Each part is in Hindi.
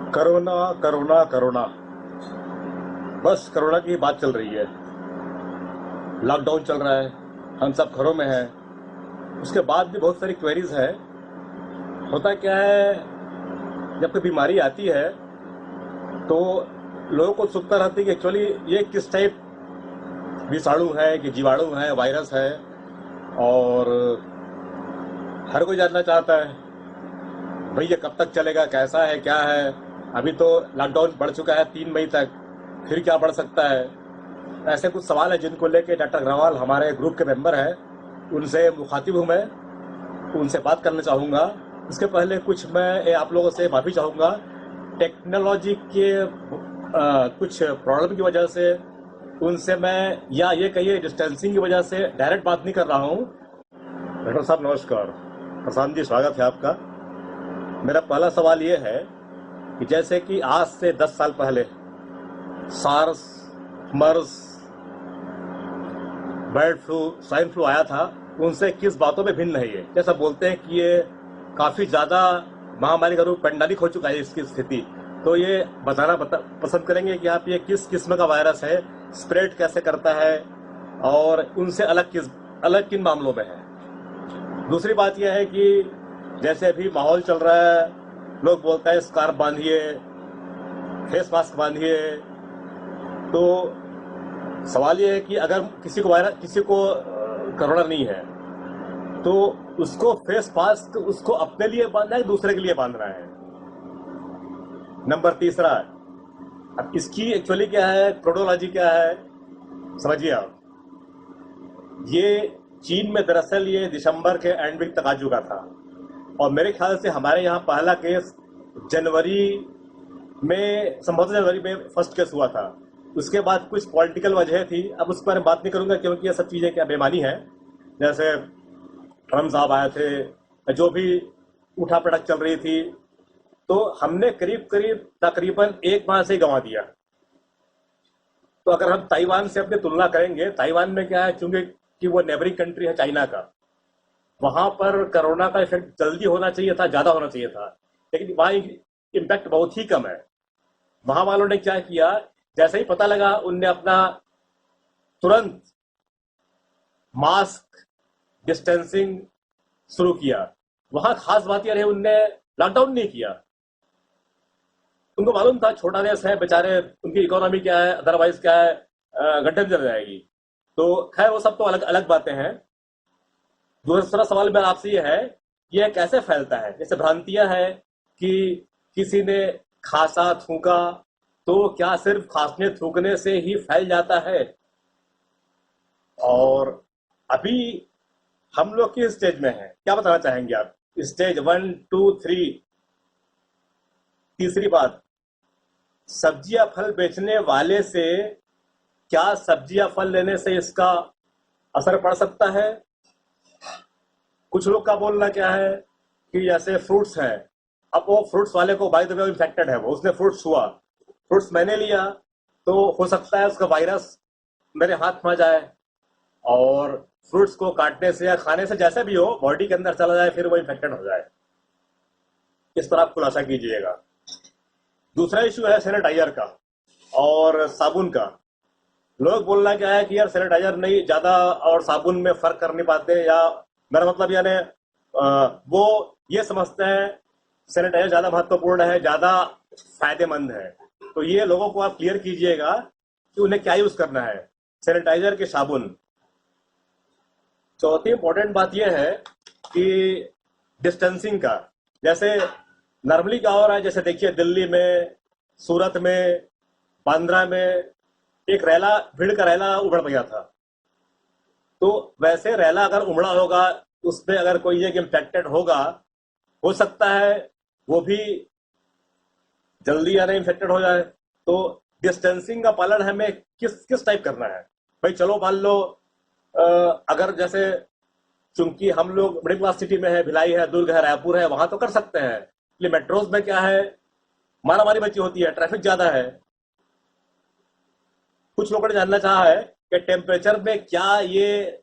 करोना करोना करोना, बस करोना की बात चल रही है। लॉकडाउन चल रहा है, हम सब घरों में हैं। उसके बाद भी बहुत सारी क्वेरीज है। होता क्या है, जब कोई बीमारी आती है तो लोगों को उत्सुकता रहती है कि एक्चुअली ये किस टाइप विषाणु है, कि जीवाणु है, वायरस है। और हर कोई जानना चाहता है भाई ये कब तक चलेगा, कैसा है, क्या है। अभी तो लॉकडाउन बढ़ चुका है 3 मई तक, फिर क्या बढ़ सकता है। ऐसे कुछ सवाल है जिनको लेके डॉक्टर अग्रवाल हमारे ग्रुप के मेंबर हैं, उनसे मुखातिब हूँ मैं, उनसे बात करना चाहूँगा। इसके पहले कुछ मैं आप लोगों से माफ़ी चाहूँगा। टेक्नोलॉजी के कुछ प्रॉब्लम की वजह से उनसे मैं, या ये कहिए डिस्टेंसिंग की वजह से डायरेक्ट बात नहीं कर रहा हूँ। डॉक्टर साहब नमस्कार। प्रशांत जी स्वागत है आपका। मेरा पहला सवाल ये है कि जैसे कि आज से 10 साल पहले सार्स, मर्स, बर्ड फ्लू, स्वाइन फ्लू आया था, उनसे किस बातों में भिन्न है ये? जैसा बोलते हैं कि ये काफी ज्यादा महामारी का रूप, पेंडेमिक हो चुका है इसकी स्थिति। तो ये बताना पसंद करेंगे कि आप ये किस किस्म का वायरस है, स्प्रेड कैसे करता है, और उनसे अलग किन मामलों में है। दूसरी बात यह है कि जैसे अभी माहौल चल रहा है, लोग बोलते हैं स्कार्फ बांधिए, फेस मास्क बांधिए। तो सवाल ये है कि अगर किसी को कोरोना नहीं है तो उसको फेस मास्क उसको अपने लिए बांधना है, दूसरे के लिए बांधना है। नंबर तीसरा, अब इसकी एक्चुअली क्या है, क्रोनोलॉजी क्या है, समझिए आप। ये चीन में दरअसल ये दिसंबर के एंड वीक तक आ चुका था, और मेरे ख्याल से हमारे यहाँ पहला केस जनवरी में, संभवतः जनवरी में फर्स्ट केस हुआ था। उसके बाद कुछ पॉलिटिकल वजह थी, अब उस पर बात नहीं करूंगा क्योंकि ये सब चीजें क्या बेमानी है। जैसे ट्रम्प साहब आए थे, जो भी उठा पटक चल रही थी, तो हमने करीब करीब तकरीबन 1 माह से गंवा दिया। तो अगर हम ताइवान से अपनी तुलना करेंगे, ताइवान में क्या है, चूंकि कि वो नेबरिंग कंट्री है चाइना का, वहां पर कोरोना का इफेक्ट जल्दी होना चाहिए था, ज्यादा होना चाहिए था, लेकिन वहां इम्पैक्ट बहुत ही कम है। वहां वालों ने क्या किया, जैसे ही पता लगा उनने अपना तुरंत मास्क, डिस्टेंसिंग शुरू किया। वहां खास बात यह रही, उनने लॉकडाउन नहीं किया। उनको मालूम था छोटा देश है, बेचारे उनकी इकोनॉमी क्या है, अदरवाइज क्या है, गड्ढे में चल जाएगी। तो खैर वो सब तो अलग अलग बातें हैं। दूसरा सवाल मेरा आपसे ये है, यह कैसे फैलता है? जैसे भ्रांतियां है कि किसी ने खांसा, थूका, तो क्या सिर्फ खांसने थूकने से ही फैल जाता है? और अभी हम लोग किस स्टेज में हैं, क्या बताना चाहेंगे आप? स्टेज 1, 2, 3। तीसरी बात, सब्जियां फल बेचने वाले से क्या सब्जियां फल लेने से इसका असर पड़ सकता है? कुछ लोग का बोलना क्या है कि जैसे फ्रूट्स हैं, अब वो फ्रूट्स वाले को बाय द वे इन्फेक्टेड है, वो उसने फ्रूट्स छुआ, फ्रूट्स मैंने लिया, तो हो सकता है उसका वायरस मेरे हाथ में आ जाए, और फ्रूट्स को काटने से या खाने से जैसे भी हो बॉडी के अंदर चला जाए, फिर वो इन्फेक्टेड हो जाए। इस पर आप खुलासा कीजिएगा। दूसरा इशू है सैनिटाइजर का और साबुन का। लोग बोलना क्या है कि यार सैनिटाइजर नहीं ज्यादा और साबुन में फर्क कर नहीं पाते, या मेरा मतलब यानी वो ये समझते हैं सैनिटाइजर ज्यादा महत्वपूर्ण है, ज्यादा फायदेमंद है। तो ये लोगों को आप क्लियर कीजिएगा कि उन्हें क्या यूज करना है, सैनिटाइजर के साबुन। चौथी इंपॉर्टेंट बात यह है कि डिस्टेंसिंग का। जैसे नॉर्मली क्या हो रहा है, जैसे देखिए दिल्ली में, सूरत में, बांद्रा में एक रैला, भीड़ का रैला उमड़ गया था। तो वैसे रैला अगर उमड़ा होगा, उसमें अगर कोई एक इम्पेक्टेड होगा, हो सकता है वो भी जल्दी यानी इन्फेक्टेड हो जाए। तो डिस्टेंसिंग का पालन हमें किस किस टाइप करना है? भाई चलो मान लो अगर जैसे, चूंकि हम लोग मिडिल क्लास सिटी में है, भिलाई है, दुर्ग है, रायपुर है, वहां तो कर सकते हैं। ये मेट्रोज में क्या है, मारा मारी बची होती है, ट्रैफिक ज्यादा है। कुछ लोगों ने जानना चाहा है कि टेम्परेचर में क्या ये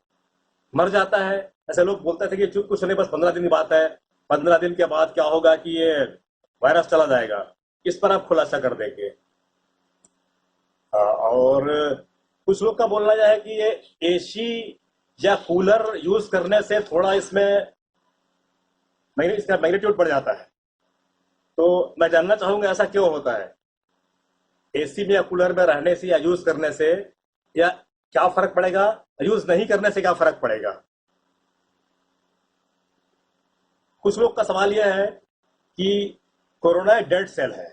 मर जाता है। ऐसे लोग बोलते थे कि चूक कुछ नहीं, बस 15 दिन की बात है, 15 दिन के बाद क्या होगा कि ये वायरस चला जाएगा। इस पर आप खुलासा कर देंगे। और कुछ लोग का बोलना यह है कि ये एसी या कूलर यूज करने से थोड़ा इसमें इसका मैग्नीट्यूड बढ़ जाता है। तो मैं जानना चाहूंगा ऐसा क्यों होता है, एसी में या कूलर में रहने से या यूज करने से, या क्या फर्क पड़ेगा, यूज नहीं करने से क्या फर्क पड़ेगा। कुछ लोग का सवाल यह है कि कोरोना एक डेड सेल है,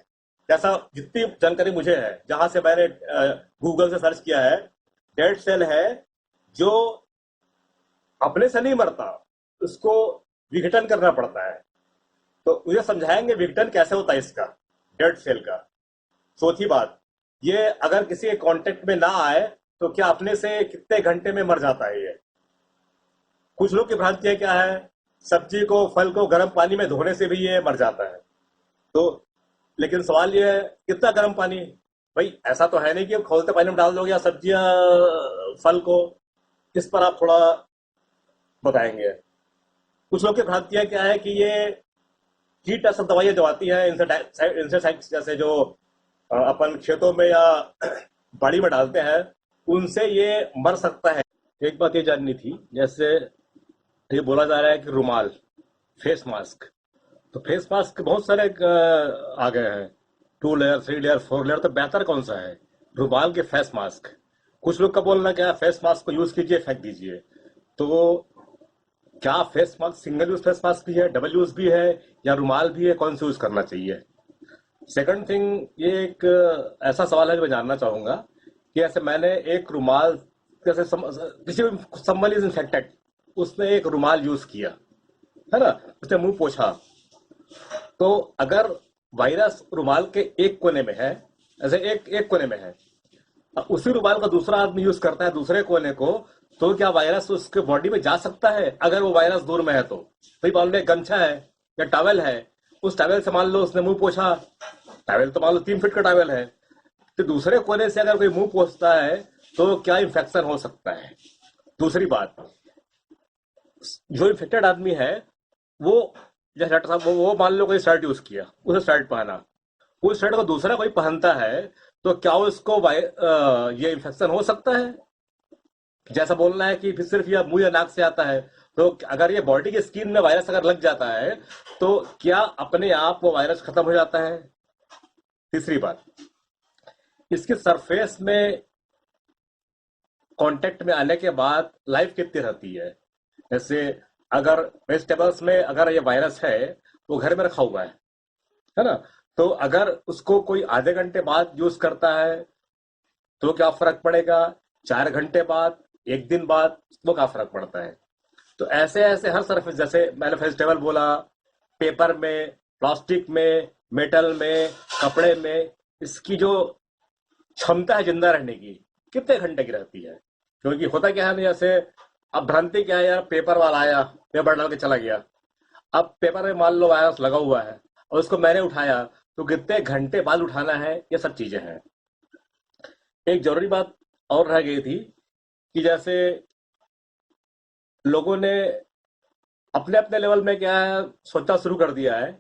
जैसा जितनी जानकारी मुझे है, जहां से मैंने गूगल से सर्च किया है, डेड सेल है जो अपने से नहीं मरता, उसको विघटन करना पड़ता है। तो मुझे समझाएंगे विघटन कैसे होता है इसका, डेड सेल का। चौथी बात, ये अगर किसी के कांटेक्ट में ना आए तो क्या अपने से कितने घंटे में मर जाता है ये। कुछ लोग की भ्रांति क्या है, सब्जी को फल को गर्म पानी में धोने से भी ये मर जाता है। तो लेकिन सवाल ये है कितना गर्म पानी, भाई ऐसा तो है नहीं कि खोलते पानी में डाल दोगे या सब्जियां फल को। इस पर आप थोड़ा बताएंगे। कुछ लोग की भ्रांतियां क्या है कि ये कीटनाशक दवाइयां जो आती है, इंसेक्टिसाइड्स जैसे जो अपन खेतों में या बाड़ी में डालते हैं, उनसे ये मर सकता है। एक बात ये जाननी थी, जैसे ये बोला जा रहा है कि रुमाल, फेस मास्क, तो फेस मास्क बहुत सारे आ गए हैं, 2 लेयर 3 लेयर 4 लेयर, तो बेहतर कौन सा है, रुमाल के फेस मास्क। कुछ लोग का बोलना क्या है, फेस मास्क को यूज कीजिए फेंक दीजिए। तो क्या face mask single use face mask भी है, डबल यूज भी है, या रुमाल भी है, कौन सा यूज करना चाहिए। सेकंड थिंग, ये एक ऐसा सवाल है जो मैं जानना चाहूंगा कि ऐसे मैंने एक रुमाल, जैसे किसी समवन इज इन्फेक्टेड, उसने एक रुमाल यूज किया है ना, उसने मुंह पोछा, तो अगर वायरस रुमाल के एक कोने में है, ऐसे एक कोने में है, उसी रुमाल का दूसरा आदमी यूज करता है दूसरे कोने को, तो क्या वायरस उसके बॉडी में जा सकता है अगर वो वायरस दूर में है तो। भाई मान लो गमछा है या टॉवेल है, उस टॉवेल से मान लो उसने मुंह पोछा, टॉवेल तो मान लो 3 फीट का टॉवेल है, तो दूसरे कोने से अगर कोई मुंह पोछता है तो क्या इन्फेक्शन हो सकता है। दूसरी बात, जो इन्फेक्टेड आदमी है वो, जैसे डॉक्टर साहब वो मान लो कोई शर्ट यूज किया, उसे शर्ट पहना, उस शर्ट को दूसरा कोई पहनता है, तो क्या उसको ये इन्फेक्शन हो सकता है। जैसा बोलना है कि फिर सिर्फ यह मुंह या नाक से आता है, तो अगर ये बॉडी की स्किन में वायरस अगर लग जाता है तो क्या अपने आप वो वायरस खत्म हो जाता है। तीसरी बात, इसकी सरफेस में कांटेक्ट में आने के बाद लाइफ कितनी रहती है। जैसे अगर वेजिटेबल्स में अगर ये वायरस है, वो घर में रखा हुआ है ना, तो अगर उसको कोई आधे घंटे बाद यूज करता है तो क्या फर्क पड़ेगा, 4 घंटे बाद, 1 दिन बाद, वो क्या फर्क पड़ता है। तो ऐसे ऐसे हर सरफेस, जैसे मैंने वेजिटेबल बोला, पेपर में, प्लास्टिक में, मेटल में, कपड़े में, इसकी जो क्षमता है जिंदा रहने की कितने घंटे की रहती है। क्योंकि होता क्या है ना, जैसे अब भ्रांति क्या है यार, पेपर वाला आया, पेपर डाल के चला गया, अब पेपर में मान लो वायरस लगा हुआ है और उसको मैंने उठाया, तो कितने घंटे बाद उठाना है, ये सब चीजें हैं। एक जरूरी बात और रह गई थी कि जैसे लोगों ने अपने अपने लेवल में क्या है सोचना शुरू कर दिया है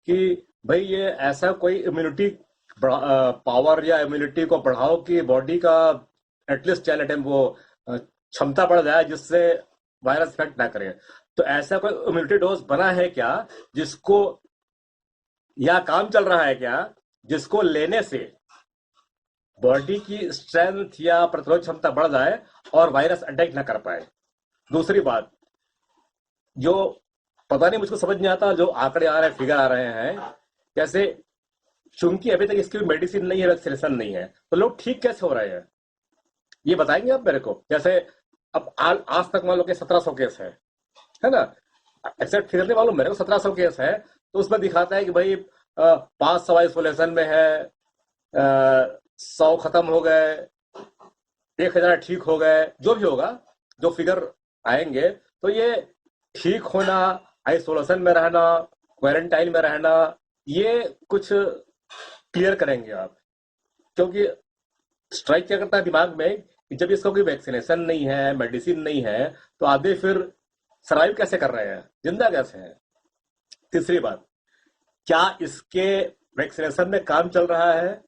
कि भाई ये ऐसा कोई इम्यूनिटी पावर या इम्यूनिटी को बढ़ाओ कि बॉडी का एटलीस्ट 10 वो क्षमता बढ़ जाए जिससे वायरस इफेक्ट ना करे। तो ऐसा कोई इम्यूनिटी डोज बना है क्या जिसको, या काम चल रहा है क्या जिसको लेने से बॉडी की स्ट्रेंथ या प्रतिरोध क्षमता बढ़ जाए और वायरस अटैक ना कर पाए। दूसरी बात, जो पता नहीं मुझको समझ नहीं आता, जो आंकड़े आ रहे हैं, फिगर आ रहे हैं, कैसे, चूंकि अभी तक इसकी मेडिसिन नहीं है, वैक्सीनेशन नहीं है, तो लोग ठीक कैसे हो रहे हैं, ये बताएंगे आप मेरे को। जैसे अब आज तक मान लो कि 1700 केस है ना, एक्सेप्ट फिगर नहीं मालूम मेरे को, 1700 केस है, तो उसमें दिखाता है कि भाई 500 आइसोलेशन में है, 100 खत्म हो गए, 1000 ठीक हो गए, जो भी होगा, जो फिगर आएंगे, तो ये ठीक होना, आइसोलेशन में रहना, क्वारंटाइन में रहना, ये कुछ क्लियर करेंगे आप। क्योंकि स्ट्राइक क्या करता है दिमाग में कि जब इसका कोई वैक्सीनेशन नहीं है, मेडिसिन नहीं है, तो आदमी फिर सर्वाइव कैसे कर रहे हैं, जिंदा कैसे हैं। तीसरी बात, क्या इसके वैक्सीनेशन में काम चल रहा है,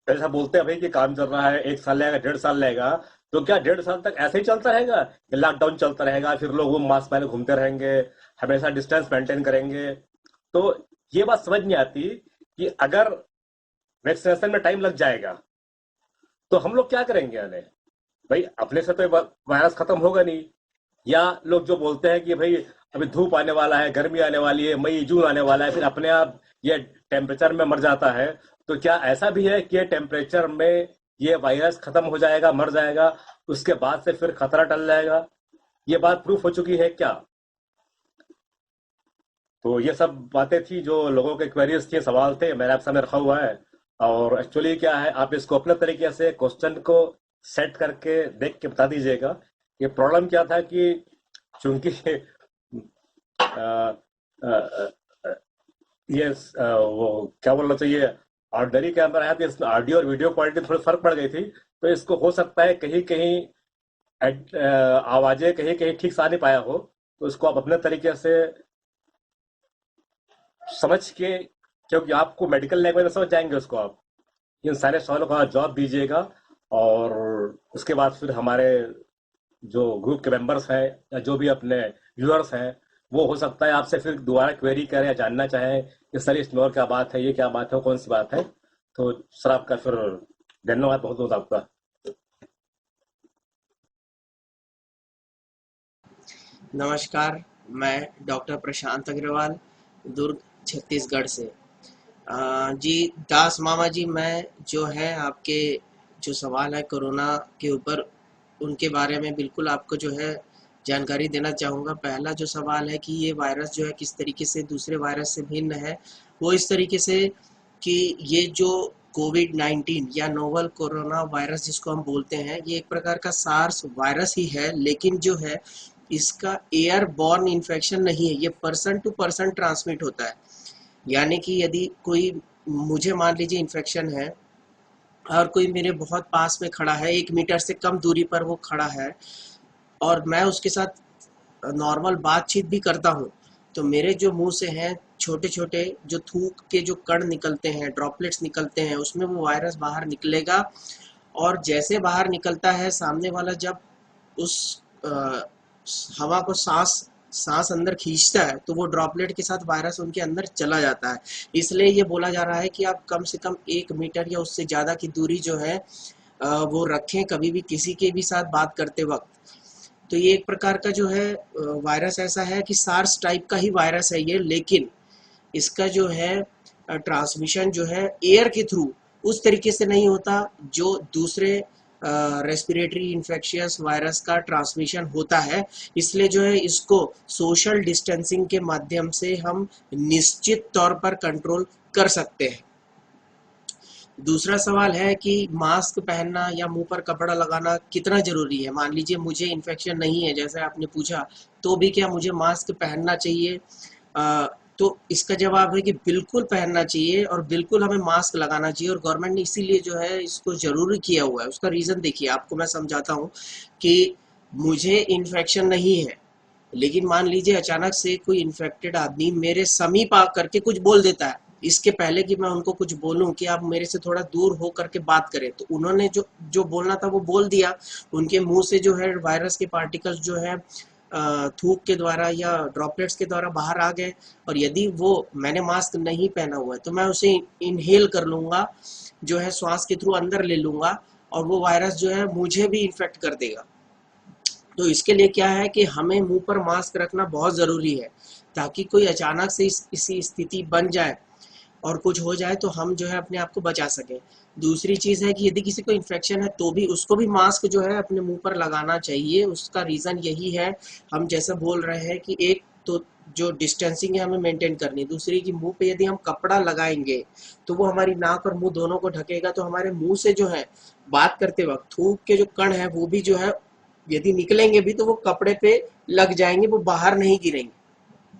ऐसा बोलते हैं भाई कि काम चल रहा है, 1 साल लगेगा, 1.5 साल लगेगा, तो क्या 1.5 साल तक ऐसे ही चलता रहेगा कि लॉकडाउन चलता रहेगा, फिर लोग वो मास्क पहने घूमते रहेंगे, हमेशा डिस्टेंस मेंटेन करेंगे? तो ये बात समझ नहीं आती कि अगर वैक्सीनेशन में टाइम लग जाएगा तो हम लोग क्या करेंगे यानी? भाई अपने से तो वायरस खत्म होगा नहीं। या लोग जो बोलते हैं कि भाई अभी धूप आने वाला है, गर्मी आने वाली है, मई जून आने वाला है, फिर अपने आप ये टेम्परेचर में मर जाता है, तो क्या ऐसा भी है कि ये टेम्परेचर में ये वायरस खत्म हो जाएगा, मर जाएगा, उसके बाद से फिर खतरा टल जाएगा? ये बात प्रूफ हो चुकी है क्या? तो ये सब बातें थी जो लोगों के क्वेरीज थे, सवाल थे, मैंने आप सामने रखा हुआ है। और एक्चुअली क्या है, आप इसको अपने तरीके से क्वेश्चन को सेट करके देख के बता दीजिएगा। ये प्रॉब्लम क्या था कि चूंकि अ, अ, वो क्या बोलना चाहिए, ऑर्डनरी कैमरा है तो इसमें ऑडियो और वीडियो क्वालिटी थोड़ी फर्क पड़ गई थी, तो इसको हो सकता है कहीं कहीं आवाजें कहीं कहीं ठीक से आ नहीं पाया हो। तो इसको आप अपने तरीके से समझ के, क्योंकि आपको मेडिकल लैंग्वेज में समझ जाएंगे उसको, आप इन सारे सवालों का जवाब दीजिएगा। और उसके बाद फिर हमारे जो ग्रुप के मेंबर्स हैं या जो भी अपने व्यूअर्स हैं, वो हो सकता है आपसे फिर दोबारा क्वेरी करें या जानना चाहें कि सर इस क्या बात है, ये क्या बात है, कौन सी बात है। तो सर आपका फिर धन्यवाद, बहुत बहुत आपका। नमस्कार, मैं डॉक्टर प्रशांत अग्रवाल, दुर्ग, छत्तीसगढ़ से। जी दास मामा जी, मैं जो है आपके जो सवाल है कोरोना के ऊपर, उनके बारे में बिल्कुल आपको जो है जानकारी देना चाहूँगा। पहला जो सवाल है कि ये वायरस जो है किस तरीके से दूसरे वायरस से भिन्न है, वो इस तरीके से कि ये जो कोविड-19 या नोवल कोरोना वायरस जिसको हम बोलते हैं, ये एक प्रकार का सार्स वायरस ही है, लेकिन जो है इसका एयर बॉर्न इन्फेक्शन नहीं है, ये पर्सन टू पर्सन ट्रांसमिट होता है। यानी कि यदि कोई, मुझे मान लीजिए इन्फेक्शन है और कोई मेरे बहुत पास में खड़ा है, 1 मीटर से कम दूरी पर वो खड़ा है और मैं उसके साथ नॉर्मल बातचीत भी करता हूँ, तो मेरे जो मुंह से हैं छोटे छोटे जो थूक के जो कण निकलते हैं, ड्रॉपलेट्स निकलते हैं, उसमें वो वायरस बाहर निकलेगा। और जैसे बाहर निकलता है, सामने वाला जब उस हवा को सांस सांस अंदर खींचता है, तो वो ड्रॉपलेट के साथ वायरस उनके अंदर चला जाता है। इसलिए ये बोला जा रहा है कि आप कम से कम 1 मीटर या उससे ज़्यादा की दूरी जो है वो रखें कभी भी किसी के भी साथ बात करते वक्त। तो ये एक प्रकार का जो है वायरस ऐसा है कि सार्स टाइप का ही वायरस है ये, लेकिन इसका जो है ट्रांसमिशन जो है एयर के थ्रू उस तरीके से नहीं होता जो दूसरे रेस्पिरेटरी इन्फेक्शियस वायरस का ट्रांसमिशन होता है। इसलिए जो है इसको सोशल डिस्टेंसिंग के माध्यम से हम निश्चित तौर पर कंट्रोल कर सकते हैं। दूसरा सवाल है कि मास्क पहनना या मुंह पर कपड़ा लगाना कितना जरूरी है। मान लीजिए मुझे इन्फेक्शन नहीं है, जैसे आपने पूछा, तो भी क्या मुझे मास्क पहनना चाहिए? तो इसका जवाब है कि बिल्कुल पहनना चाहिए और बिल्कुल हमें मास्क लगाना चाहिए, और गवर्नमेंट ने इसीलिए जो है इसको जरूरी किया हुआ है। उसका रीज़न देखिए, आपको मैं समझाता हूँ कि मुझे इन्फेक्शन नहीं है, लेकिन मान लीजिए अचानक से कोई इन्फेक्टेड आदमी मेरे समीप आ करके कुछ बोल देता है, इसके पहले कि मैं उनको कुछ बोलूं कि आप मेरे से थोड़ा दूर हो करके बात करें, तो उन्होंने जो जो बोलना था वो बोल दिया। उनके मुंह से जो है वायरस के पार्टिकल्स जो है थूक के द्वारा या ड्रॉपलेट्स के द्वारा बाहर आ गए, और यदि वो, मैंने मास्क नहीं पहना हुआ है, तो मैं उसे इनहेल कर लूंगा, जो है श्वास के थ्रू अंदर ले लूंगा, और वो वायरस जो है मुझे भी इन्फेक्ट कर देगा। तो इसके लिए क्या है कि हमें मुंह पर मास्क रखना बहुत ज़रूरी है, ताकि कोई अचानक से इसी स्थिति बन जाए और कुछ हो जाए तो हम जो है अपने आप को बचा सकें। दूसरी चीज़ है कि यदि किसी को इन्फेक्शन है तो भी उसको भी मास्क जो है अपने मुंह पर लगाना चाहिए। उसका रीज़न यही है, हम जैसे बोल रहे हैं कि एक तो जो डिस्टेंसिंग है हमें मेंटेन करनी, दूसरी कि मुंह पे यदि हम कपड़ा लगाएंगे तो वो हमारी नाक और मुंह दोनों को ढकेगा, तो हमारे मुंह से जो है बात करते वक्त थूक के जो कण है वो भी जो है यदि निकलेंगे भी तो वो कपड़े पे लग जाएंगे, वो बाहर नहीं गिरेंगे।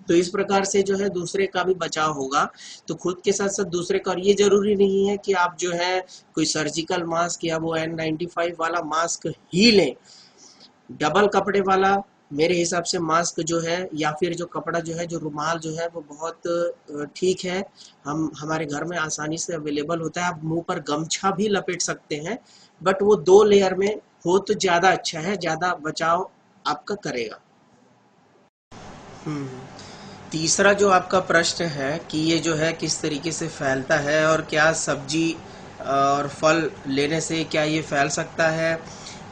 तो इस प्रकार से जो है दूसरे का भी बचाव होगा, तो खुद के साथ साथ दूसरे का। और ये जरूरी नहीं है कि आप जो है कोई सर्जिकल मास्क या वो N95 वाला मास्क ही लें, डबल कपड़े वाला मेरे हिसाब से मास्क जो है या फिर जो कपड़ा जो है, जो रुमाल जो है वो बहुत ठीक है। हम हमारे घर में आसानी से अवेलेबल होता है। आप मुंह पर गमछा भी लपेट सकते हैं, बट वो 2 लेयर में हो तो ज़्यादा अच्छा है, ज़्यादा बचाव आपका करेगा। हम्म। तीसरा जो आपका प्रश्न है कि ये जो है किस तरीके से फैलता है और क्या सब्जी और फल लेने से क्या ये फैल सकता है,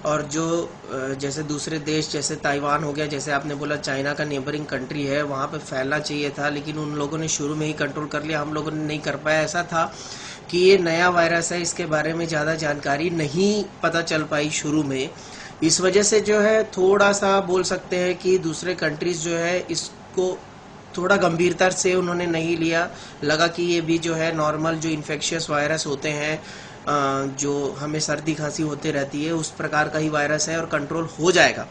और जो जैसे दूसरे देश जैसे ताइवान हो गया, जैसे आपने बोला चाइना का नेबरिंग कंट्री है, वहाँ पे फैलना चाहिए था लेकिन उन लोगों ने शुरू में ही कंट्रोल कर लिया, हम लोगों ने नहीं कर पाया। ऐसा था कि ये नया वायरस है, इसके बारे में ज़्यादा जानकारी नहीं पता चल पाई शुरू में। इस वजह से जो है थोड़ा सा बोल सकते हैं कि दूसरे कंट्रीज जो है इसको थोड़ा गंभीरता से उन्होंने नहीं लिया। लगा कि ये भी जो है नॉर्मल जो इन्फेक्शियस वायरस होते हैं, जो हमें सर्दी खांसी होते रहती है, उस प्रकार का ही वायरस है और कंट्रोल हो जाएगा।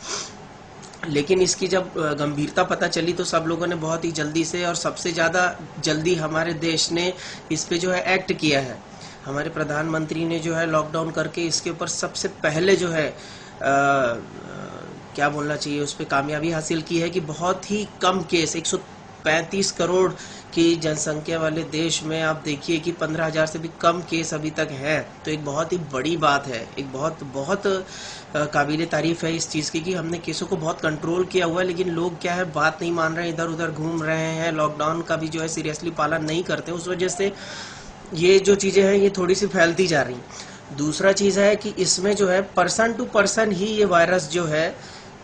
लेकिन इसकी जब गंभीरता पता चली तो सब लोगों ने बहुत ही जल्दी से और सबसे ज़्यादा जल्दी हमारे देश ने इस पे जो है एक्ट किया है। हमारे प्रधानमंत्री ने जो है लॉकडाउन करके इसके ऊपर सबसे पहले जो है क्या बोलना चाहिए, उस पर कामयाबी हासिल की है कि बहुत ही कम केस, 135 करोड़ की जनसंख्या वाले देश में आप देखिए कि 15,000 से भी कम केस अभी तक हैं। तो एक बहुत ही बड़ी बात है, एक बहुत बहुत काबिले तारीफ है इस चीज़ की कि हमने केसों को बहुत कंट्रोल किया हुआ है। लेकिन लोग क्या है, बात नहीं मान रहे हैं, इधर उधर घूम रहे हैं, लॉकडाउन का भी जो है सीरियसली पालन नहीं करते, उस वजह से ये जो चीज़ें हैं ये थोड़ी सी फैलती जा रही। दूसरा चीज़ है कि इसमें जो है पर्सन टू पर्सन ही ये वायरस जो है,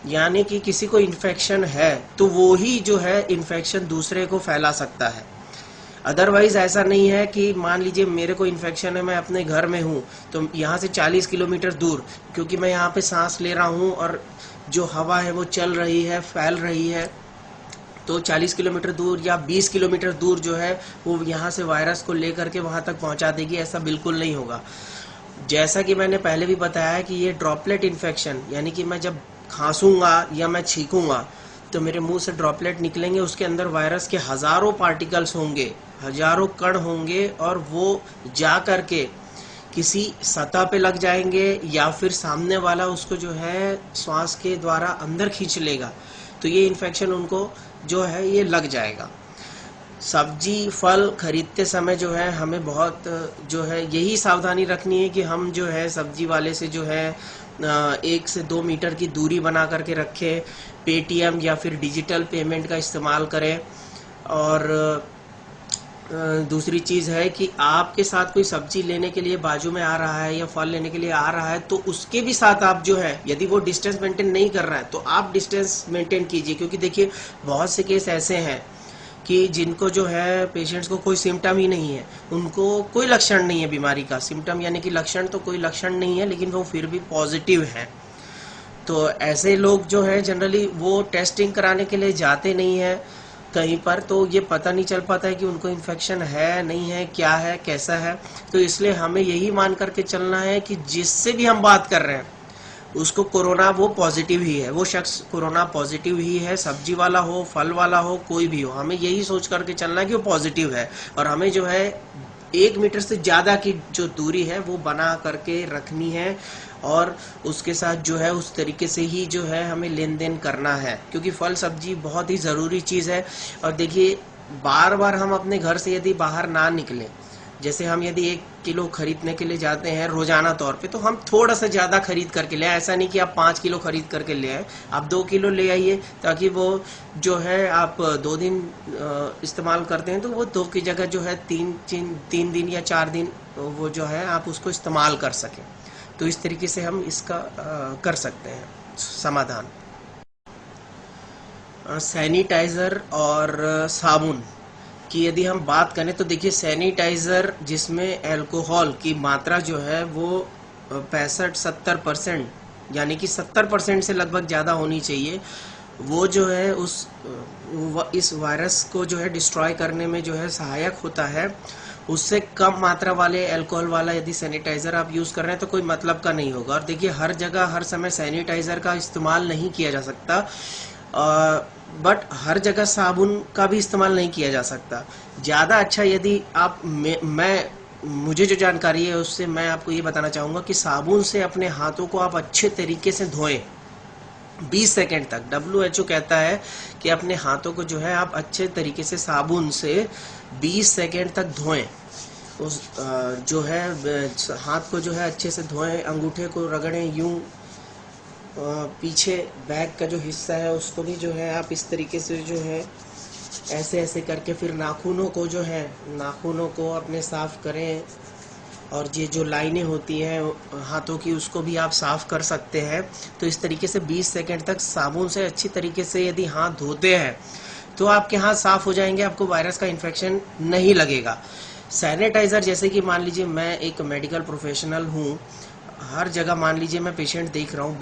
यानी कि किसी को इन्फेक्शन है तो वो ही जो है इन्फेक्शन दूसरे को फैला सकता है। अदरवाइज ऐसा नहीं है कि मान लीजिए मेरे को इन्फेक्शन है, मैं अपने घर में हूँ, तो यहाँ से 40 किलोमीटर दूर, क्योंकि मैं यहाँ पे सांस ले रहा हूँ और जो हवा है वो चल रही है, फैल रही है, तो 40 किलोमीटर दूर या 20 किलोमीटर दूर जो है वो यहाँ से वायरस को लेकर के वहाँ तक पहुँचा देगी, ऐसा बिल्कुल नहीं होगा। जैसा कि मैंने पहले भी बताया कि ये ड्रॉपलेट इन्फेक्शन, यानी कि मैं जब खांसूंगा या मैं छींकूंगा तो मेरे मुंह से ड्रॉपलेट निकलेंगे, उसके अंदर वायरस के हजारों पार्टिकल्स होंगे, हजारों कण होंगे, और वो जा करके किसी सतह पे लग जाएंगे या फिर सामने वाला उसको जो है श्वास के द्वारा अंदर खींच लेगा, तो ये इन्फेक्शन उनको जो है ये लग जाएगा। सब्जी फल खरीदते समय जो है हमें बहुत जो है यही सावधानी रखनी है कि हम जो है सब्जी वाले से जो है 1 से 2 मीटर की दूरी बना करके रखें, पेटीएम या फिर डिजिटल पेमेंट का इस्तेमाल करें। और दूसरी चीज़ है कि आपके साथ कोई सब्जी लेने के लिए बाजू में आ रहा है या फल लेने के लिए आ रहा है तो उसके भी साथ आप जो है, यदि वो डिस्टेंस मेंटेन नहीं कर रहा है तो आप डिस्टेंस मेंटेन कीजिए। क्योंकि देखिए बहुत से केस ऐसे हैं कि जिनको जो है पेशेंट्स को कोई सिम्टम ही नहीं है, उनको कोई लक्षण नहीं है बीमारी का, सिम्टम यानी कि लक्षण तो कोई लक्षण नहीं है लेकिन वो फिर भी पॉजिटिव है। तो ऐसे लोग जो है जनरली वो टेस्टिंग कराने के लिए जाते नहीं है कहीं पर, तो ये पता नहीं चल पाता है कि उनको इन्फेक्शन है नहीं है, क्या है कैसा है। तो इसलिए हमें यही मान करके चलना है कि जिससे भी हम बात कर रहे हैं उसको कोरोना वो पॉजिटिव ही है, वो शख्स कोरोना पॉजिटिव ही है, सब्जी वाला हो फल वाला हो कोई भी हो, हमें यही सोच करके चलना है कि वो पॉजिटिव है। और हमें जो है 1 मीटर से ज़्यादा की जो दूरी है वो बना करके रखनी है, और उसके साथ जो है उस तरीके से ही जो है हमें लेन देन करना है, क्योंकि फल सब्जी बहुत ही ज़रूरी चीज़ है। और देखिए बार बार हम अपने घर से यदि बाहर ना निकलें, जैसे हम यदि 1 किलो खरीदने के लिए जाते हैं रोजाना तौर पे, तो हम थोड़ा सा ज़्यादा खरीद करके ले आए। ऐसा नहीं कि आप 5 किलो खरीद करके ले आए, आप 2 किलो ले आइए, ताकि वो जो है आप 2 दिन इस्तेमाल करते हैं तो वो 2 की जगह जो है 3 दिन या 4 दिन वो जो है आप उसको इस्तेमाल कर सकें। तो इस तरीके से हम इसका कर सकते हैं समाधान। सैनिटाइज़र और साबुन कि यदि हम बात करें तो देखिए सैनिटाइज़र जिसमें अल्कोहल की मात्रा जो है वो 65-70% यानी कि 70% से लगभग ज़्यादा होनी चाहिए, वो जो है इस वायरस को जो है डिस्ट्रॉय करने में जो है सहायक होता है। उससे कम मात्रा वाले अल्कोहल वाला यदि सैनिटाइज़र आप यूज़ कर रहे हैं तो कोई मतलब का नहीं होगा। और देखिए हर जगह हर समय सैनिटाइज़र का इस्तेमाल नहीं किया जा सकता, बट हर जगह साबुन का भी इस्तेमाल नहीं किया जा सकता। ज़्यादा अच्छा यदि आप मुझे जो जानकारी है उससे मैं आपको ये बताना चाहूँगा कि साबुन से अपने हाथों को आप अच्छे तरीके से धोएं, 20 सेकंड तक WHO कहता है कि अपने हाथों को जो है आप अच्छे तरीके से साबुन से 20 सेकंड तक धोएं। उस जो है हाथ को जो है अच्छे से धोएं, अंगूठे को रगड़ें यूं, पीछे बैक का जो हिस्सा है उसको भी जो है आप इस तरीके से जो है ऐसे ऐसे करके, फिर नाखूनों को जो है नाखूनों को अपने साफ करें, और ये जो लाइनें होती हैं हाथों की उसको भी आप साफ कर सकते हैं। तो इस तरीके से 20 सेकंड तक साबुन से अच्छी तरीके से यदि हाथ धोते हैं तो आपके हाथ साफ हो जाएंगे, आपको वायरस का इन्फेक्शन नहीं लगेगा। सैनिटाइज़र, जैसे कि मान लीजिए मैं एक मेडिकल प्रोफेशनल हूँ, हर जगह मान लीजिए मैं पेशेंट देख रहा हूँ,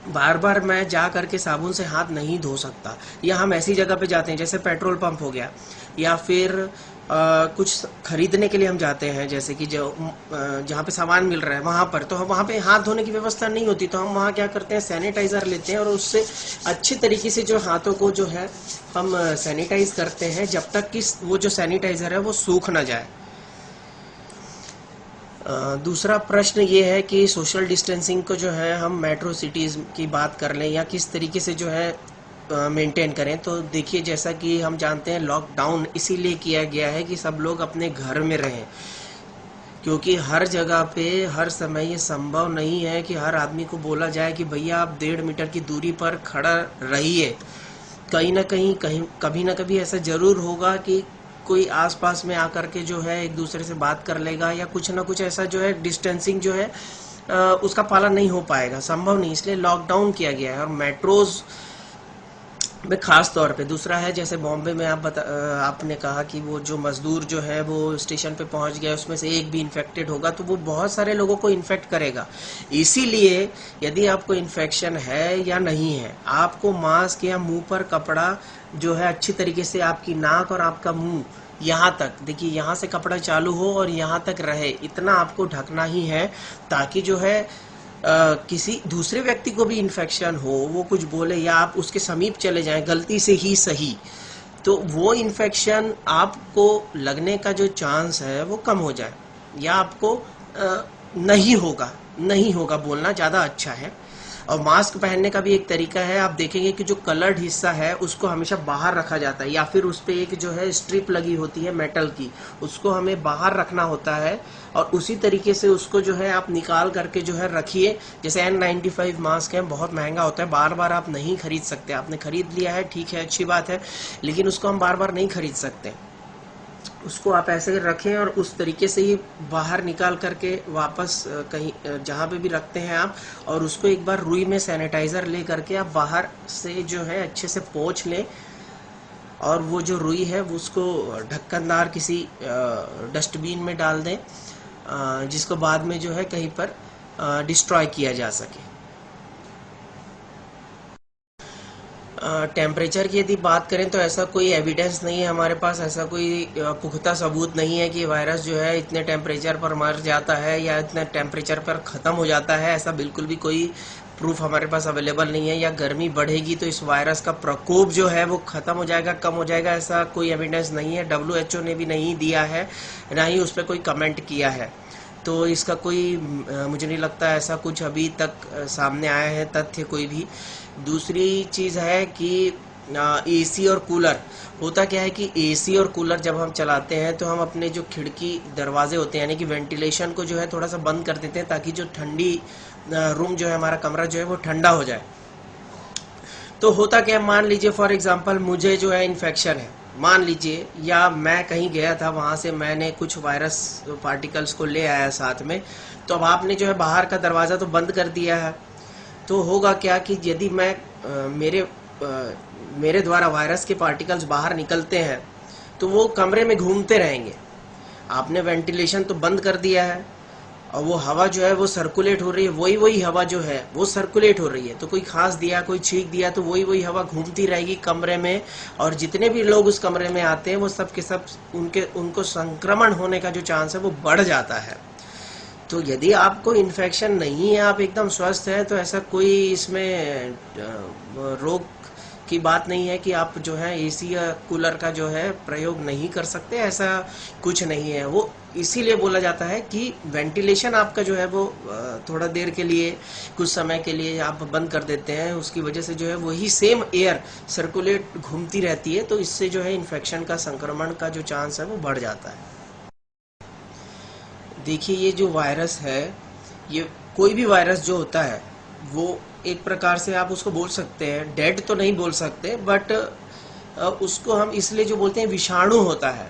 बार बार मैं जा करके साबुन से हाथ नहीं धो सकता। या हम ऐसी जगह पे जाते हैं जैसे पेट्रोल पंप हो गया, या फिर कुछ खरीदने के लिए हम जाते हैं, जैसे कि जो जहाँ पे सामान मिल रहा है वहाँ पर, तो हम वहाँ पे हाथ धोने की व्यवस्था नहीं होती, तो हम वहाँ क्या करते हैं, सैनिटाइज़र लेते हैं और उससे अच्छे तरीके से जो हाथों को जो है हम सैनिटाइज करते हैं, जब तक कि वो जो सैनिटाइज़र है वो सूख ना जाए। दूसरा प्रश्न ये है कि सोशल डिस्टेंसिंग को जो है हम मेट्रो सिटीज़ की बात कर लें या किस तरीके से जो है मेंटेन करें। तो देखिए, जैसा कि हम जानते हैं लॉकडाउन इसीलिए किया गया है कि सब लोग अपने घर में रहें, क्योंकि हर जगह पे हर समय ये संभव नहीं है कि हर आदमी को बोला जाए कि भैया आप 1.5 मीटर की दूरी पर खड़ा रहिए। कहीं ना कहीं कभी ना कभी ऐसा जरूर होगा कि कोई आसपास में आकर के जो है एक दूसरे से बात कर लेगा, या कुछ ना कुछ ऐसा जो है डिस्टेंसिंग जो है उसका पालन नहीं हो पाएगा, संभव नहीं, इसलिए लॉकडाउन किया गया है। और मेट्रोज में खास तौर पे दूसरा है, जैसे बॉम्बे में आपने कहा कि वो जो मजदूर जो है वो स्टेशन पे पहुंच गया, उसमें से एक भी इन्फेक्टेड होगा तो वो बहुत सारे लोगों को इन्फेक्ट करेगा। इसीलिए यदि आपको इन्फेक्शन है या नहीं है, आपको मास्क या मुंह पर कपड़ा जो है अच्छी तरीके से, आपकी नाक और आपका मुंह यहाँ तक, देखिए यहाँ से कपड़ा चालू हो और यहाँ तक रहे, इतना आपको ढकना ही है, ताकि जो है किसी दूसरे व्यक्ति को भी इन्फेक्शन हो, वो कुछ बोले या आप उसके समीप चले जाएं गलती से ही सही, तो वो इन्फेक्शन आपको लगने का जो चांस है वो कम हो जाए, या आपको नहीं होगा बोलना ज़्यादा अच्छा है। और मास्क पहनने का भी एक तरीका है, आप देखेंगे कि जो कलर्ड हिस्सा है उसको हमेशा बाहर रखा जाता है, या फिर उस पर एक जो है स्ट्रिप लगी होती है मेटल की, उसको हमें बाहर रखना होता है, और उसी तरीके से उसको जो है आप निकाल करके जो है रखिए। जैसे N95 मास्क है, बहुत महंगा होता है, बार बार आप नहीं खरीद सकते, आपने खरीद लिया है ठीक है, अच्छी बात है, लेकिन उसको हम बार बार नहीं खरीद सकते, उसको आप ऐसे रखें और उस तरीके से ही बाहर निकाल करके वापस कहीं जहाँ पे भी रखते हैं आप, और उसको एक बार रुई में सैनिटाइज़र ले करके आप बाहर से जो है अच्छे से पोंछ लें, और वो जो रुई है वो उसको ढक्कनदार किसी डस्टबिन में डाल दें, जिसको बाद में जो है कहीं पर डिस्ट्रॉय किया जा सके। टेम्परेचर की यदि बात करें तो ऐसा कोई एविडेंस नहीं है हमारे पास, ऐसा कोई पुख्ता सबूत नहीं है कि वायरस जो है इतने टेम्परेचर पर मर जाता है या इतने टेम्परेचर पर ख़त्म हो जाता है, ऐसा बिल्कुल भी कोई प्रूफ हमारे पास अवेलेबल नहीं है। या गर्मी बढ़ेगी तो इस वायरस का प्रकोप जो है वो ख़त्म हो जाएगा, कम हो जाएगा, ऐसा कोई एविडेंस नहीं है, WHO ने भी नहीं दिया है, ना ही उस पर कोई कमेंट किया है। तो इसका कोई मुझे नहीं लगता ऐसा कुछ अभी तक सामने आया है तथ्य कोई भी। दूसरी चीज़ है कि AC और कूलर, होता क्या है कि AC और कूलर जब हम चलाते हैं तो हम अपने जो खिड़की दरवाजे होते हैं, यानी कि वेंटिलेशन को जो है थोड़ा सा बंद कर देते हैं, ताकि जो ठंडी रूम जो है, हमारा कमरा जो है वो ठंडा हो जाए। तो होता क्या है, मान लीजिए फॉर एग्जांपल मुझे जो है इन्फेक्शन है, मान लीजिए, या मैं कहीं गया था, वहाँ से मैंने कुछ वायरस पार्टिकल्स को ले आया साथ में, तो अब आपने जो है बाहर का दरवाज़ा तो बंद कर दिया है, तो होगा क्या कि यदि मैं मेरे द्वारा वायरस के पार्टिकल्स बाहर निकलते हैं तो वो कमरे में घूमते रहेंगे। आपने वेंटिलेशन तो बंद कर दिया है और वो हवा जो है वो सर्कुलेट हो रही है, वही हवा जो है वो सर्कुलेट हो रही है, तो कोई खांस दिया, कोई छींक दिया, तो वही हवा घूमती रहेगी कमरे में, और जितने भी लोग उस कमरे में आते हैं वो सब के सब उनको संक्रमण होने का जो चांस है वो बढ़ जाता है। तो यदि आपको इन्फेक्शन नहीं है, आप एकदम स्वस्थ हैं, तो ऐसा कोई इसमें रोग की बात नहीं है कि आप जो है एसी या कूलर का जो है प्रयोग नहीं कर सकते, ऐसा कुछ नहीं है। वो इसीलिए बोला जाता है कि वेंटिलेशन आपका जो है वो थोड़ा देर के लिए, कुछ समय के लिए आप बंद कर देते हैं, उसकी वजह से जो है वही सेम एयर सर्कुलेट घूमती रहती है, तो इससे जो है इन्फेक्शन का, संक्रमण का जो चांस है वो बढ़ जाता है। देखिए, ये जो वायरस है, ये कोई भी वायरस जो होता है वो एक प्रकार से आप उसको बोल सकते हैं, डेड तो नहीं बोल सकते, बट उसको हम इसलिए जो बोलते हैं विषाणु होता है।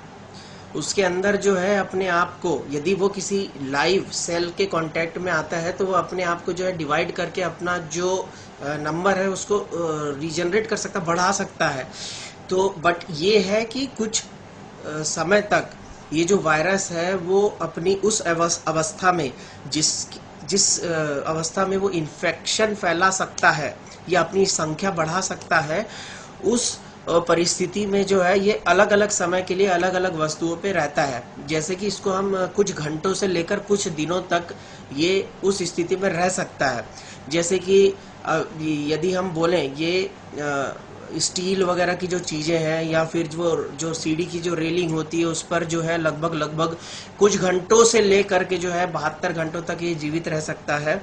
उसके अंदर जो है अपने आप को, यदि वो किसी लाइव सेल के कांटेक्ट में आता है तो वो अपने आप को जो है डिवाइड करके अपना जो नंबर है उसको रीजनरेट कर सकता, बढ़ा सकता है। तो बट ये है कि कुछ समय तक ये जो वायरस है वो अपनी उस अवस्था में, जिस जिस अवस्था में वो इन्फेक्शन फैला सकता है या अपनी संख्या बढ़ा सकता है, उस परिस्थिति में जो है ये अलग अलग समय के लिए अलग अलग वस्तुओं पे रहता है। जैसे कि इसको हम कुछ घंटों से लेकर कुछ दिनों तक ये उस स्थिति में रह सकता है। जैसे कि यदि हम बोलें, ये स्टील वगैरह की जो चीज़ें हैं या फिर जो सीढ़ी की जो रेलिंग होती है उस पर जो है लगभग कुछ घंटों से लेकर के जो है 72 घंटों तक ये जीवित रह सकता है।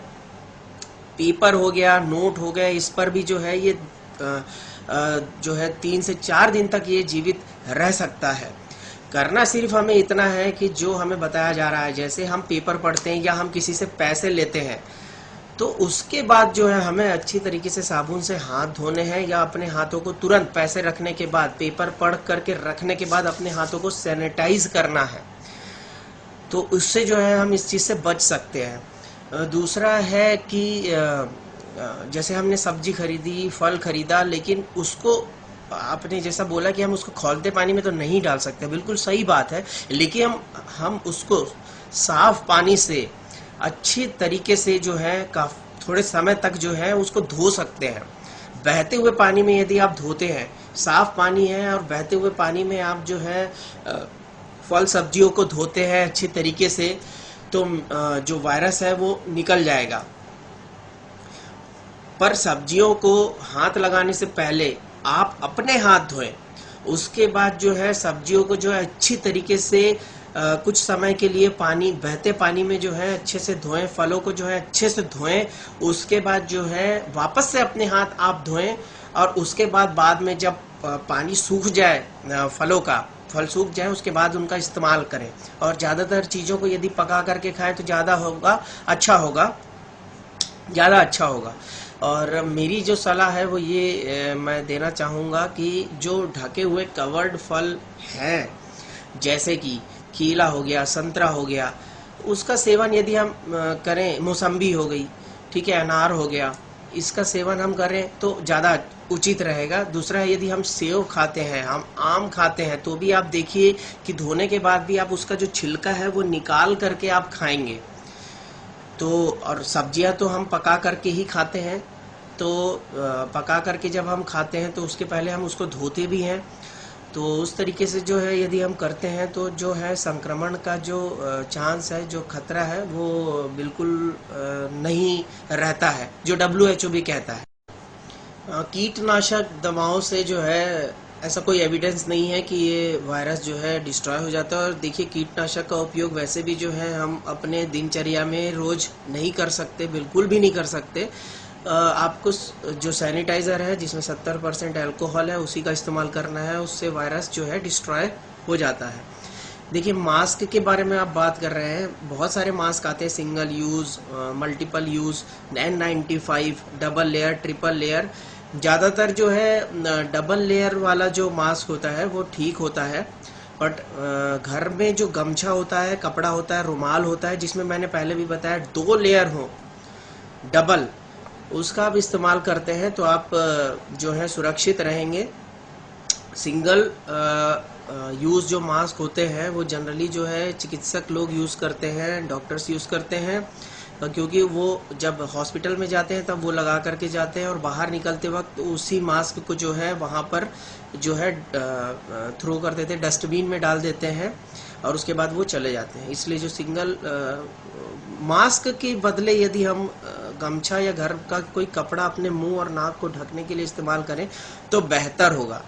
पेपर हो गया, नोट हो गया, इस पर भी जो है ये जो है 3 से 4 दिन तक ये जीवित रह सकता है। करना सिर्फ हमें इतना है कि जो हमें बताया जा रहा है, जैसे हम पेपर पढ़ते हैं या हम किसी से पैसे लेते हैं, तो उसके बाद जो है हमें अच्छी तरीके से साबुन से हाथ धोने हैं, या अपने हाथों को तुरंत पैसे रखने के बाद, पेपर पढ़ करके रखने के बाद अपने हाथों को सैनिटाइज करना है। तो उससे जो है हम इस चीज़ से बच सकते हैं। दूसरा है कि जैसे हमने सब्जी खरीदी, फल खरीदा, लेकिन उसको आपने जैसा बोला कि हम उसको खौलते पानी में तो नहीं डाल सकते, बिल्कुल सही बात है, लेकिन हम उसको साफ पानी से अच्छी तरीके से जो है थोड़े समय तक जो है उसको धो सकते हैं। बहते हुए पानी में यदि आप धोते हैं, साफ पानी है और बहते हुए पानी में आप जो है फल सब्जियों को धोते हैं अच्छी तरीके से, तो जो वायरस है वो निकल जाएगा। पर सब्जियों को हाथ लगाने से पहले आप अपने हाथ धोएं, उसके बाद जो है सब्जियों को जो है अच्छी तरीके से कुछ समय के लिए पानी, बहते पानी में जो है अच्छे से धोएं, फलों को जो है अच्छे से धोएं, उसके बाद जो है वापस से अपने हाथ आप धोएं, और उसके बाद में जब पानी सूख जाए, फल सूख जाए, उसके बाद उनका इस्तेमाल करें। और ज़्यादातर चीज़ों को यदि पका करके खाएं तो ज़्यादा अच्छा होगा। और मेरी जो सलाह है वो ये मैं देना चाहूँगा कि जो ढके हुए कवर्ड फल हैं, जैसे कि केला हो गया, संतरा हो गया, उसका सेवन यदि हम करें, मौसम्बी हो गई, ठीक है, अनार हो गया, इसका सेवन हम करें तो ज़्यादा उचित रहेगा। दूसरा है, यदि हम सेव खाते हैं, हम आम खाते हैं, तो भी आप देखिए कि धोने के बाद भी आप उसका जो छिलका है वो निकाल करके आप खाएंगे। तो और सब्जियां तो हम पका करके ही खाते हैं, तो पका करके जब हम खाते हैं तो उसके पहले हम उसको धोते भी हैं। तो उस तरीके से जो है यदि हम करते हैं तो जो है संक्रमण का जो चांस है, जो खतरा है, वो बिल्कुल नहीं रहता है, जो WHO भी कहता है। कीटनाशक दवाओं से जो है ऐसा कोई एविडेंस नहीं है कि ये वायरस जो है डिस्ट्रॉय हो जाता है। और देखिए, कीटनाशक का उपयोग वैसे भी जो है हम अपने दिनचर्या में रोज नहीं कर सकते, बिल्कुल भी नहीं कर सकते। आपको जो सैनिटाइज़र है जिसमें 70% अल्कोहल है, उसी का इस्तेमाल करना है, उससे वायरस जो है डिस्ट्रॉय हो जाता है। देखिए, मास्क के बारे में आप बात कर रहे हैं, बहुत सारे मास्क आते हैं, single use, multiple use, N95, double layer, triple layer. ज़्यादातर जो है डबल लेयर वाला जो मास्क होता है वो ठीक होता है, बट घर में जो गमछा होता है, कपड़ा होता है, रुमाल होता है, जिसमें मैंने पहले भी बताया 2 लेयर हो डबल, उसका आप इस्तेमाल करते हैं तो आप जो है सुरक्षित रहेंगे। सिंगल यूज़ जो मास्क होते हैं वो जनरली जो है चिकित्सक लोग यूज़ करते हैं, डॉक्टर्स यूज़ करते हैं, क्योंकि वो जब हॉस्पिटल में जाते हैं तब वो लगा करके जाते हैं और बाहर निकलते वक्त उसी मास्क को जो है वहाँ पर जो है थ्रो कर देते हैं, डस्टबिन में डाल देते हैं और उसके बाद वो चले जाते हैं। इसलिए जो सिंगल मास्क के बदले यदि हम गमछा या घर का कोई कपड़ा अपने मुंह और नाक को ढकने के लिए इस्तेमाल करें तो बेहतर होगा।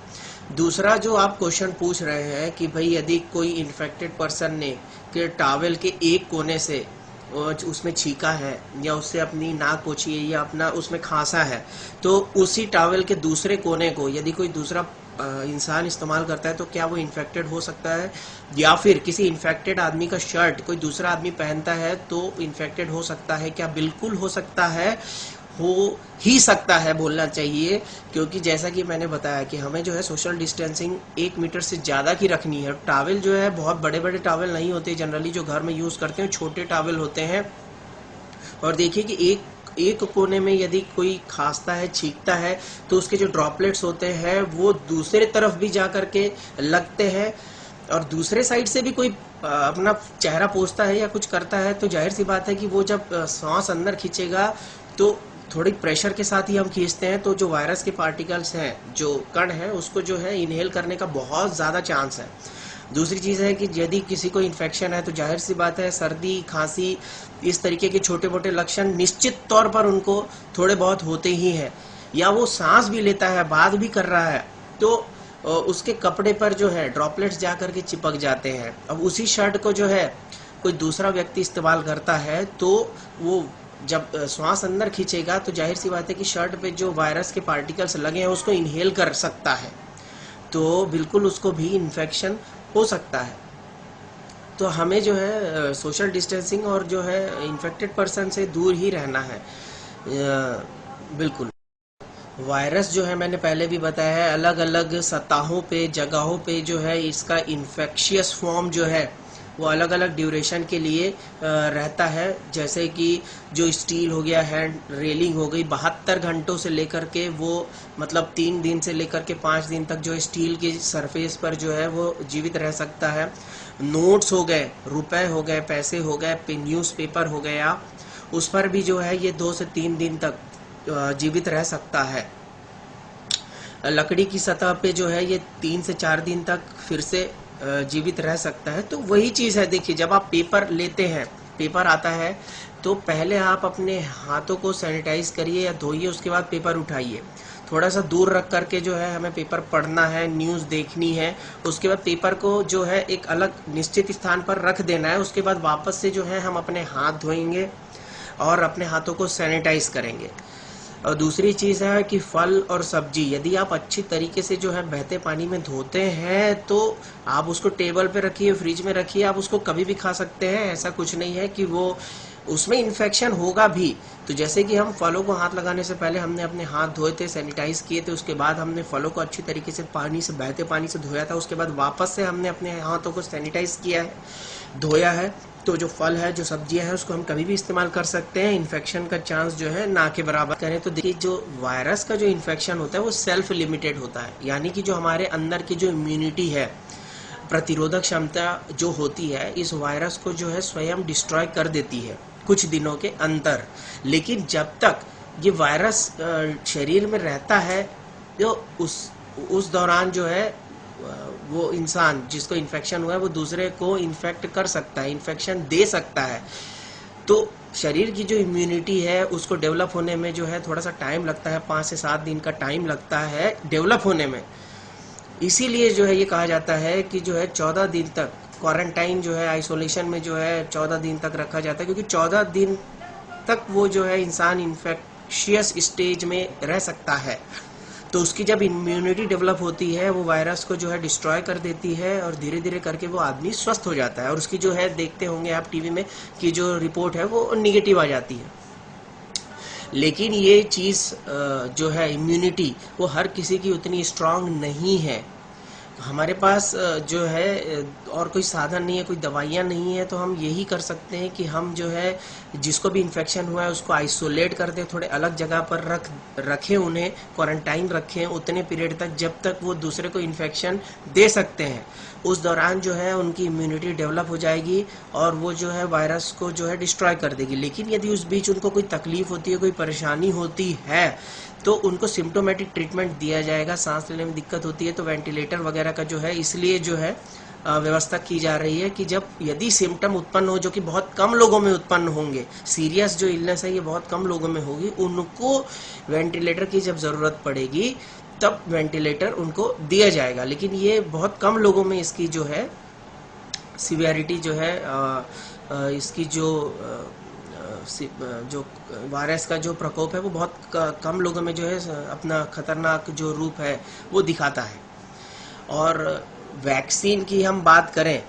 दूसरा जो आप क्वेश्चन पूछ रहे हैं कि भाई यदि कोई इन्फेक्टेड पर्सन ने के टॉवेल के एक कोने से उसमें छींका है या उससे अपनी नाक पोंछी है या अपना उसमें खांसा है, तो उसी टॉवेल के दूसरे कोने को यदि कोई दूसरा इंसान इस्तेमाल करता है तो क्या वो इन्फेक्टेड हो सकता है, या फिर किसी इन्फेक्टेड आदमी का शर्ट कोई दूसरा आदमी पहनता है तो इन्फेक्टेड हो सकता है क्या? बिल्कुल हो सकता है, हो ही सकता है बोलना चाहिए, क्योंकि जैसा कि मैंने बताया कि हमें जो है सोशल डिस्टेंसिंग 1 मीटर से ज़्यादा की रखनी है। टॉवेल जो है बहुत बड़े बड़े टॉवेल नहीं होते, जनरली जो घर में यूज़ करते हैं छोटे टॉवेल होते हैं। और देखिए कि एक कोने में यदि कोई खांसता है, छींकता है, तो उसके जो ड्रॉपलेट्स होते हैं वो दूसरे तरफ भी जा करके लगते हैं, और दूसरे साइड से भी कोई अपना चेहरा पोंछता है या कुछ करता है तो जाहिर सी बात है कि वो जब सांस अंदर खींचेगा तो थोड़ी प्रेशर के साथ ही हम खींचते हैं तो जो वायरस के पार्टिकल्स हैं, जो कण हैं, उसको जो है इनहेल करने का बहुत ज़्यादा चांस है। दूसरी चीज़ है कि यदि किसी को इन्फेक्शन है तो जाहिर सी बात है सर्दी, खांसी, इस तरीके के छोटे मोटे लक्षण निश्चित तौर पर उनको थोड़े बहुत होते ही हैं, या वो सांस भी लेता है, बात भी कर रहा है, तो उसके कपड़े पर जो है ड्रॉपलेट्स जा करके चिपक जाते हैं। अब उसी शर्ट को जो है कोई दूसरा व्यक्ति इस्तेमाल करता है तो वो जब श्वास अंदर खींचेगा तो जाहिर सी बात है कि शर्ट पे जो वायरस के पार्टिकल्स लगे हैं उसको इनहेल कर सकता है, तो बिल्कुल उसको भी इन्फेक्शन हो सकता है। तो हमें जो है सोशल डिस्टेंसिंग और जो है इन्फेक्टेड पर्सन से दूर ही रहना है। बिल्कुल वायरस जो है मैंने पहले भी बताया है अलग अलग सतहों पे, जगहों पे जो है इसका इन्फेक्शियस फॉर्म जो है वो अलग अलग ड्यूरेशन के लिए रहता है। जैसे कि जो स्टील हो गया, हैंड रेलिंग हो गई, 72 घंटों से लेकर के वो मतलब 3 दिन से लेकर के 5 दिन तक जो स्टील की सरफेस पर जो है वो जीवित रह सकता है। नोट्स हो गए, रुपए हो गए, पैसे हो गए, न्यूज़पेपर हो गया, उस पर भी जो है ये 2 से 3 दिन तक जीवित रह सकता है। लकड़ी की सतह पे जो है ये 3 से 4 दिन तक फिर से जीवित रह सकता है। तो वही चीज़ है, देखिए जब आप पेपर लेते हैं, पेपर आता है तो पहले आप अपने हाथों को सैनिटाइज करिए या धोइए, उसके बाद पेपर उठाइए। थोड़ा सा दूर रख करके जो है हमें पेपर पढ़ना है, न्यूज़ देखनी है, उसके बाद पेपर को जो है एक अलग निश्चित स्थान पर रख देना है। उसके बाद वापस से जो है हम अपने हाथ धोएंगे और अपने हाथों को सैनिटाइज करेंगे। और दूसरी चीज़ है कि फल और सब्जी यदि आप अच्छी तरीके से जो है बहते पानी में धोते हैं तो आप उसको टेबल पे रखिए, फ्रिज में रखिए, आप उसको कभी भी खा सकते हैं। ऐसा कुछ नहीं है कि वो उसमें इन्फेक्शन होगा भी। तो जैसे कि हम फलों को हाथ लगाने से पहले हमने अपने हाथ धोए थे, सैनिटाइज किए थे, उसके बाद हमने फलों को अच्छी तरीके से पानी से, बहते पानी से धोया था, उसके बाद वापस से हमने अपने हाथों को सैनिटाइज किया है, धोया है, तो जो फल है, जो सब्जियां हैं, उसको हम कभी भी इस्तेमाल कर सकते हैं। इन्फेक्शन का चांस जो है ना के बराबर करें तो देखिए जो वायरस का जो इन्फेक्शन होता है वो सेल्फ लिमिटेड होता है, यानी कि जो हमारे अंदर की जो इम्यूनिटी है, प्रतिरोधक क्षमता जो होती है, इस वायरस को जो है स्वयं डिस्ट्रॉय कर देती है कुछ दिनों के अंदर। लेकिन जब तक ये वायरस शरीर में रहता है तो उस दौरान जो है वो इंसान जिसको इन्फेक्शन हुआ है वो दूसरे को इन्फेक्ट कर सकता है, इन्फेक्शन दे सकता है। तो शरीर की जो इम्यूनिटी है उसको डेवलप होने में जो है थोड़ा सा टाइम लगता है, 5 से 7 दिन का टाइम लगता है डेवलप होने में। इसीलिए जो है ये कहा जाता है कि जो है 14 दिन तक क्वारंटाइन जो है, आइसोलेशन में जो है 14 दिन तक रखा जाता है, क्योंकि 14 दिन तक वो जो है इंसान इन्फेक्शियस स्टेज में रह सकता है। तो उसकी जब इम्यूनिटी डेवलप होती है वो वायरस को जो है डिस्ट्रॉय कर देती है और धीरे धीरे करके वो आदमी स्वस्थ हो जाता है। और उसकी जो है देखते होंगे आप टीवी में कि जो रिपोर्ट है वो निगेटिव आ जाती है। लेकिन ये चीज़ जो है इम्यूनिटी वो हर किसी की उतनी स्ट्रांग नहीं है। हमारे पास जो है और कोई साधन नहीं है, कोई दवाइयाँ नहीं है, तो हम यही कर सकते हैं कि हम जो है जिसको भी इन्फेक्शन हुआ है उसको आइसोलेट कर दें, थोड़े अलग जगह पर रखें, उन्हें क्वारंटाइन रखें उतने पीरियड तक जब तक वो दूसरे को इन्फेक्शन दे सकते हैं। उस दौरान जो है उनकी इम्यूनिटी डेवलप हो जाएगी और वो जो है वायरस को जो है डिस्ट्रॉय कर देगी। लेकिन यदि उस बीच उनको कोई तकलीफ होती है, कोई परेशानी होती है, तो उनको सिम्टोमेटिक ट्रीटमेंट दिया जाएगा। सांस लेने में दिक्कत होती है तो वेंटिलेटर वगैरह का जो है इसलिए जो है व्यवस्था की जा रही है कि जब यदि सिम्टम उत्पन्न हो, जो कि बहुत कम लोगों में उत्पन्न होंगे, सीरियस जो इलनेस है ये बहुत कम लोगों में होगी, उनको वेंटिलेटर की जब ज़रूरत पड़ेगी तब वेंटिलेटर उनको दिया जाएगा। लेकिन ये बहुत कम लोगों में इसकी जो है सिवियरिटी जो है इसकी जो वायरस का जो प्रकोप है वो बहुत कम लोगों में जो है अपना खतरनाक जो रूप है वो दिखाता है। और वैक्सीन की हम बात करें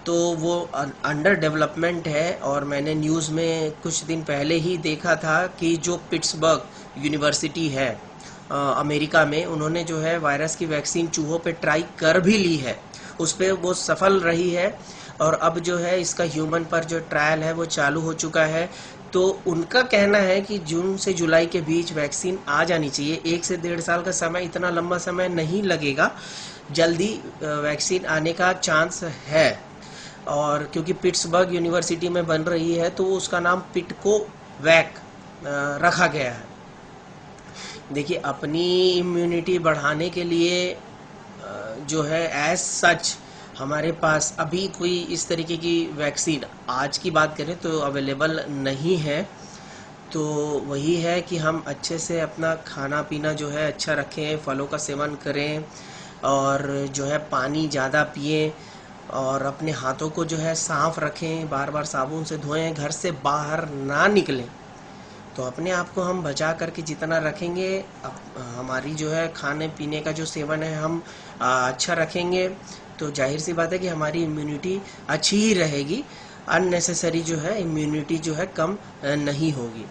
तो वो अंडर डेवलपमेंट है, और मैंने न्यूज़ में कुछ दिन पहले ही देखा था कि जो पिट्सबर्ग यूनिवर्सिटी है अमेरिका में, उन्होंने जो है वायरस की वैक्सीन चूहों पे ट्राई कर भी ली है, उस पर वो सफल रही है, और अब जो है इसका ह्यूमन पर जो ट्रायल है वो चालू हो चुका है। तो उनका कहना है कि जून से जुलाई के बीच वैक्सीन आ जानी चाहिए। 1 से 1.5 साल का समय, इतना लंबा समय नहीं लगेगा, जल्दी वैक्सीन आने का चांस है। और क्योंकि पिट्सबर्ग यूनिवर्सिटी में बन रही है तो उसका नाम पिटको वैक रखा गया है। देखिए, अपनी इम्यूनिटी बढ़ाने के लिए जो है एज सच हमारे पास अभी कोई इस तरीके की वैक्सीन आज की बात करें तो अवेलेबल नहीं है। तो वही है कि हम अच्छे से अपना खाना पीना जो है अच्छा रखें, फलों का सेवन करें, और जो है पानी ज़्यादा पिएं, और अपने हाथों को जो है साफ़ रखें, बार बार साबुन से धोएं, घर से बाहर ना निकलें। तो अपने आप को हम बचा करके जितना रखेंगे, हमारी जो है खाने पीने का जो सेवन है हम अच्छा रखेंगे, तो जाहिर सी बात है कि हमारी इम्यूनिटी अच्छी ही रहेगी, अननेसेसरी जो है इम्यूनिटी जो है कम नहीं होगी।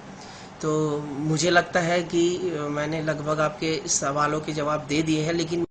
तो मुझे लगता है कि मैंने लगभग आपके सवालों के जवाब दे दिए हैं, लेकिन